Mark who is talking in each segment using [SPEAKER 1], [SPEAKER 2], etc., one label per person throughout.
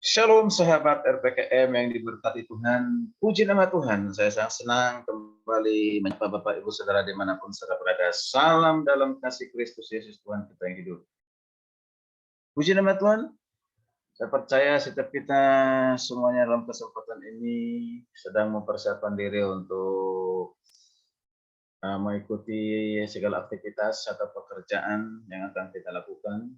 [SPEAKER 1] Shalom sahabat RPKM yang diberkati Tuhan. Puji nama Tuhan. Saya sangat senang kembali menyapa Bapak Ibu Saudara dimanapun saudara berada. Salam dalam kasih Kristus Yesus Tuhan kita yang hidup. Puji nama Tuhan. Saya percaya setiap kita semuanya dalam kesempatan ini sedang mempersiapkan diri untuk mengikuti segala aktivitas atau pekerjaan yang akan kita lakukan.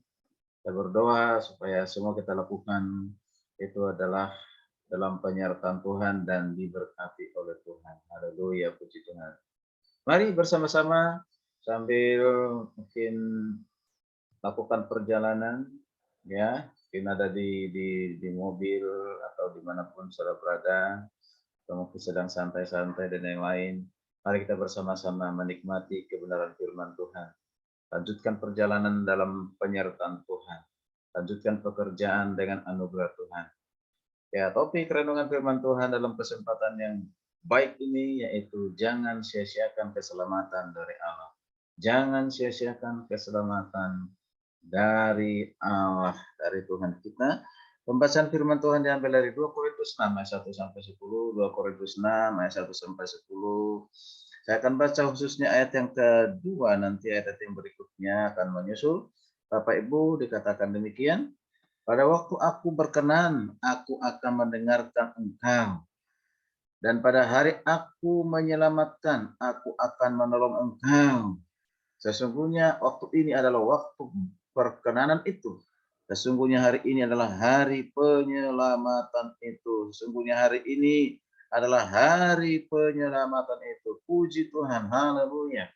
[SPEAKER 1] Kita berdoa supaya semua kita lakukan itu adalah dalam penyertaan Tuhan dan diberkati oleh Tuhan. Haleluya, puji Tuhan. Mari bersama-sama sambil mungkin lakukan perjalanan, ya, mungkin ada di mobil atau dimanapun saudara berada, atau mungkin sedang santai-santai dan yang lain. Mari kita bersama-sama menikmati kebenaran firman Tuhan. Lanjutkan perjalanan dalam penyertaan Tuhan. Lanjutkan pekerjaan dengan anugerah Tuhan. Ya, topik renungan firman Tuhan dalam kesempatan yang baik ini yaitu jangan sia-siakan keselamatan dari Allah. Jangan sia-siakan keselamatan dari Allah, dari Tuhan kita. Pembahasan firman Tuhan diambil dari 2 Korintus 6 ayat 1 sampai 10, 2 Korintus 6 ayat 1 sampai 10. Saya akan baca khususnya ayat yang kedua, nanti ayat yang berikutnya akan menyusul. Bapak Ibu dikatakan demikian. Pada waktu aku berkenan, aku akan mendengarkan engkau. Dan pada hari aku menyelamatkan, aku akan menolong engkau. Sesungguhnya waktu ini adalah waktu perkenanan itu. Sesungguhnya hari ini adalah hari penyelamatan itu. Sesungguhnya hari ini adalah hari penyelamatan itu. Puji Tuhan, haleluya.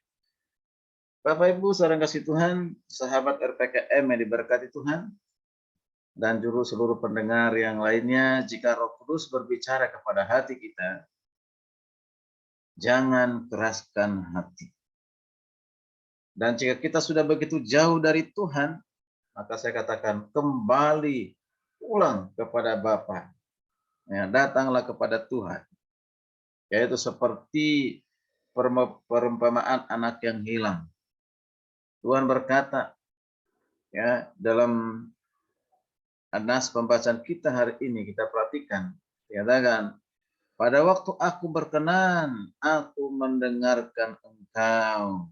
[SPEAKER 1] Bapak Ibu, saudara kasih Tuhan, sahabat RPKM yang diberkati Tuhan, dan juru seluruh pendengar yang lainnya, jika Roh Kudus berbicara kepada hati kita, jangan keraskan hati. Dan jika kita sudah begitu jauh dari Tuhan, maka saya katakan kembali pulang kepada Bapa. Ya, datanglah kepada Tuhan. Yaitu seperti perumpamaan anak yang hilang. Tuhan berkata, ya, dalam nas pembacaan kita hari ini kita perhatikan, dikatakan, pada waktu aku berkenan, aku mendengarkan engkau.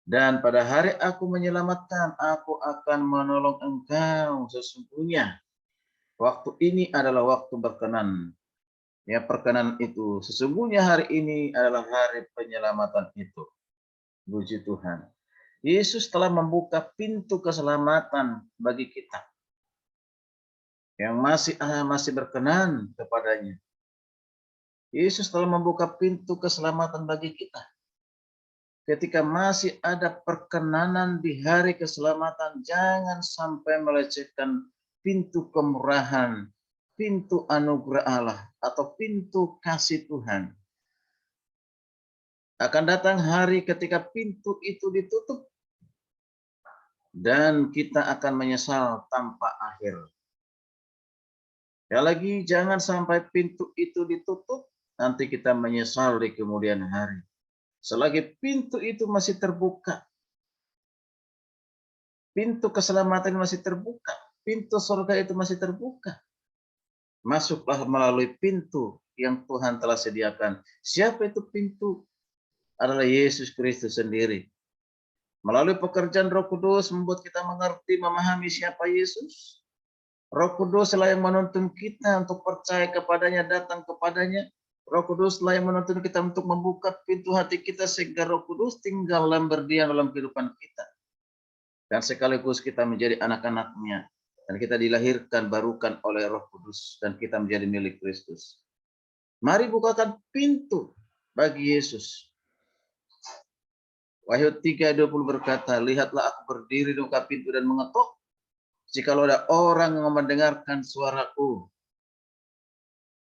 [SPEAKER 1] Dan pada hari aku menyelamatkan, aku akan menolong engkau. Sesungguhnya waktu ini adalah waktu berkenan. Ya, perkenan itu. Sesungguhnya hari ini adalah hari penyelamatan itu. Puji Tuhan. Yesus telah membuka pintu keselamatan bagi kita yang masih berkenan kepadanya. Yesus telah membuka pintu keselamatan bagi kita. Ketika masih ada perkenanan di hari keselamatan, jangan sampai melecehkan pintu kemurahan, pintu anugerah Allah, atau pintu kasih Tuhan. Akan datang hari ketika pintu itu ditutup, dan kita akan menyesal tanpa akhir. Ya lagi, jangan sampai pintu itu ditutup, nanti kita menyesal di kemudian hari. Selagi pintu itu masih terbuka, pintu keselamatan masih terbuka, pintu surga itu masih terbuka, masuklah melalui pintu yang Tuhan telah sediakan. Siapa itu pintu? Adalah Yesus Kristus sendiri. Melalui pekerjaan Roh Kudus membuat kita mengerti, memahami siapa Yesus. Roh Kudus lah yang menuntun kita untuk percaya kepadanya, datang kepadanya. Roh Kudus lah yang menuntun kita untuk membuka pintu hati kita sehingga Roh Kudus tinggal dan berdiam dalam kehidupan kita. Dan sekaligus kita menjadi anak-anaknya. Dan kita dilahirkan barukan oleh Roh Kudus. Dan kita menjadi milik Kristus. Mari bukakan pintu bagi Yesus. Wahyu 3:20 berkata, lihatlah aku berdiri di muka pintu dan mengetuk. Jikalau ada orang yang mendengarkan suaraku,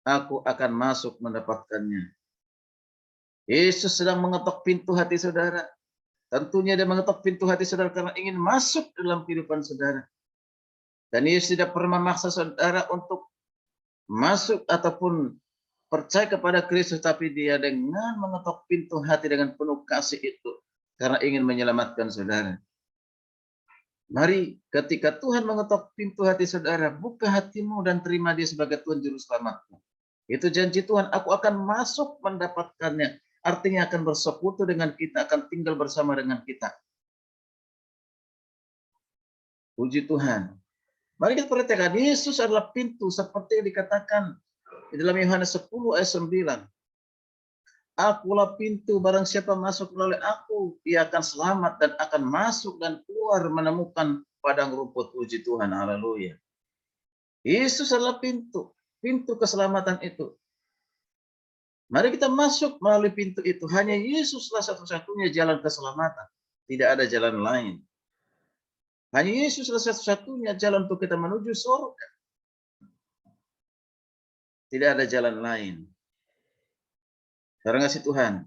[SPEAKER 1] aku akan masuk mendapatkannya. Yesus sedang mengetuk pintu hati saudara. Tentunya dia mengetuk pintu hati saudara karena ingin masuk dalam kehidupan saudara. Dan Yesus tidak pernah memaksa saudara untuk masuk ataupun percaya kepada Kristus, tapi dia dengan mengetuk pintu hati dengan penuh kasih itu karena ingin menyelamatkan saudara. Mari ketika Tuhan mengetok pintu hati saudara, buka hatimu dan terima dia sebagai Tuhan Juru Selamatmu. Itu janji Tuhan, aku akan masuk mendapatkannya. Artinya akan bersekutu dengan kita, akan tinggal bersama dengan kita. Puji Tuhan. Mari kita perhatikan, Yesus adalah pintu seperti yang dikatakan di dalam Yohanes 10 ayat 9. Akulah pintu, barang siapa masuk melalui aku, ia akan selamat dan akan masuk dan keluar menemukan padang rumput. Puji Tuhan, haleluya. Yesus adalah pintu, pintu keselamatan itu. Mari kita masuk melalui pintu itu. Hanya Yesuslah satu-satunya jalan keselamatan. Tidak ada jalan lain. Hanya Yesuslah satu-satunya jalan untuk kita menuju surga. Tidak ada jalan lain. Karena kasih Tuhan,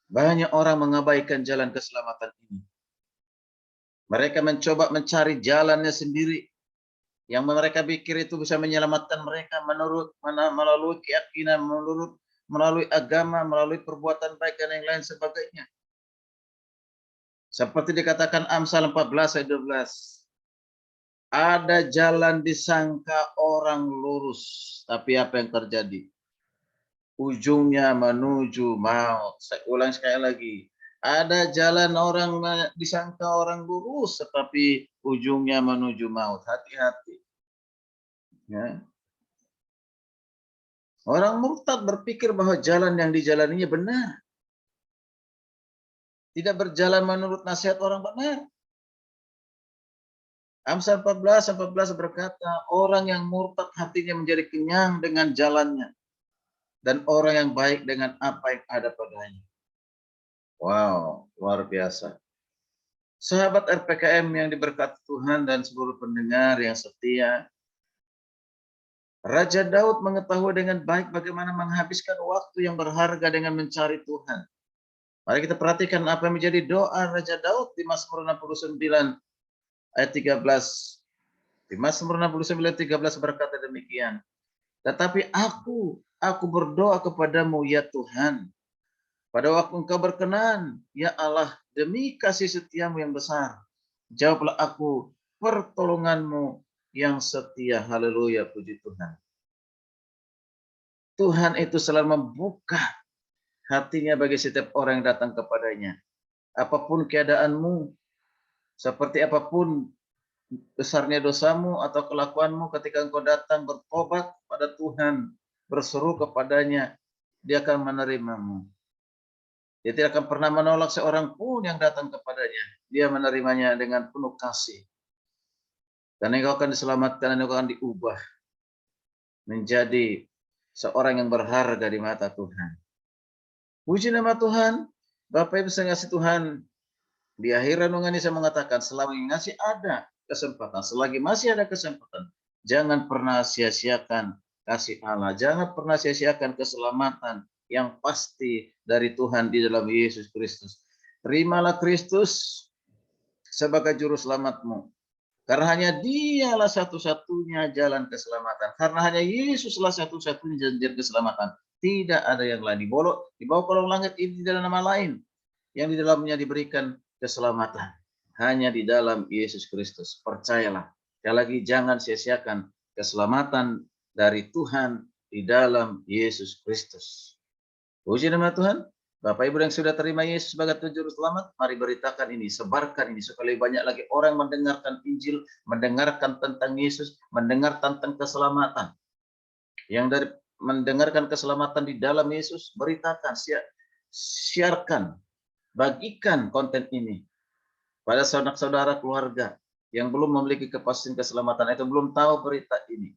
[SPEAKER 1] banyak orang mengabaikan jalan keselamatan ini. Mereka mencoba mencari jalannya sendiri. Yang mereka pikir itu bisa menyelamatkan mereka melalui keyakinan, melalui agama, melalui perbuatan baik dan yang lain sebagainya. Seperti dikatakan Amsal 14 ayat 12. Ada jalan disangka orang lurus, tapi apa yang terjadi? Ujungnya menuju maut. Saya ulang sekali lagi. Ada jalan orang disangka orang lurus, tetapi ujungnya menuju maut. Hati-hati. Ya. Orang murtad berpikir bahwa jalan yang dijalaninya benar. Tidak berjalan menurut nasihat orang benar. Amsal 14 berkata, orang yang murtad hatinya menjadi kenyang dengan jalannya. Dan orang yang baik dengan apa yang ada padanya. Wow, luar biasa. Sahabat RPKM yang diberkati Tuhan dan seluruh pendengar yang setia. Raja Daud mengetahui dengan baik bagaimana menghabiskan waktu yang berharga dengan mencari Tuhan. Mari kita perhatikan apa yang menjadi doa Raja Daud di Mazmur 69 ayat 13. Di Mazmur 69 ayat 13 berkata demikian. Tetapi aku berdoa kepadamu ya Tuhan. Pada waktu engkau berkenan, ya Allah, demi kasih setiamu yang besar. Jawablah aku pertolonganmu yang setia. Haleluya, puji Tuhan. Tuhan itu selalu membuka hatinya bagi setiap orang yang datang kepadanya. Apapun keadaanmu, seperti apapun besarnya dosamu atau kelakuanmu, ketika engkau datang bertobat pada Tuhan, berseru kepadanya, dia akan menerimamu. Dia tidak akan pernah menolak seorang pun yang datang kepadanya. Dia menerimanya dengan penuh kasih. Dan engkau akan diselamatkan dan engkau akan diubah menjadi seorang yang berharga di mata Tuhan. Puji nama Tuhan. Bapak Ibu sekalian Tuhan, di akhir renungan ini saya mengatakan, selagi masih ada kesempatan, selagi masih ada kesempatan, jangan pernah sia-siakan kasih Allah. Jangan pernah sia-siakan keselamatan yang pasti dari Tuhan di dalam Yesus Kristus. Terimalah Kristus sebagai juru selamatmu. Karena hanya dialah satu-satunya jalan keselamatan. Karena hanya Yesuslah satu-satunya jalan keselamatan. Tidak ada yang lain. Di bawah kolong langit ini tidak ada nama lain yang di dalamnya diberikan keselamatan. Hanya di dalam Yesus Kristus. Percayalah. Sekali lagi jangan sia-siakan keselamatan dari Tuhan di dalam Yesus Kristus. Puji nama Tuhan. Bapak Ibu yang sudah terima Yesus sebagai Tuhan Juru Selamat, mari beritakan ini, sebarkan ini supaya banyak lagi orang mendengarkan Injil, mendengarkan tentang Yesus, mendengar tentang keselamatan. Yang dari mendengarkan keselamatan di dalam Yesus, beritakan, siarkan, bagikan konten ini pada saudara-saudara keluarga yang belum memiliki kepastian keselamatan itu, belum tahu berita ini.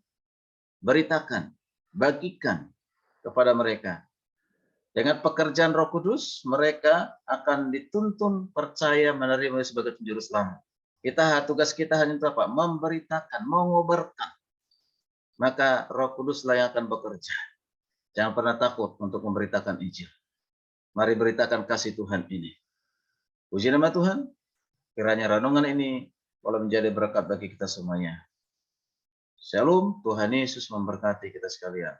[SPEAKER 1] Beritakan, bagikan kepada mereka. Dengan pekerjaan Roh Kudus, mereka akan dituntun percaya menerima sebagai juru selamat. Tugas kita hanya untuk apa? Memberitakan, mengobarkan. Maka Roh Kuduslah yang akan bekerja. Jangan pernah takut untuk memberitakan Injil. Mari beritakan kasih Tuhan ini. Puji nama Tuhan. Kiranya renungan ini boleh menjadi berkat bagi kita semuanya. Shalom, Tuhan Yesus memberkati kita sekalian.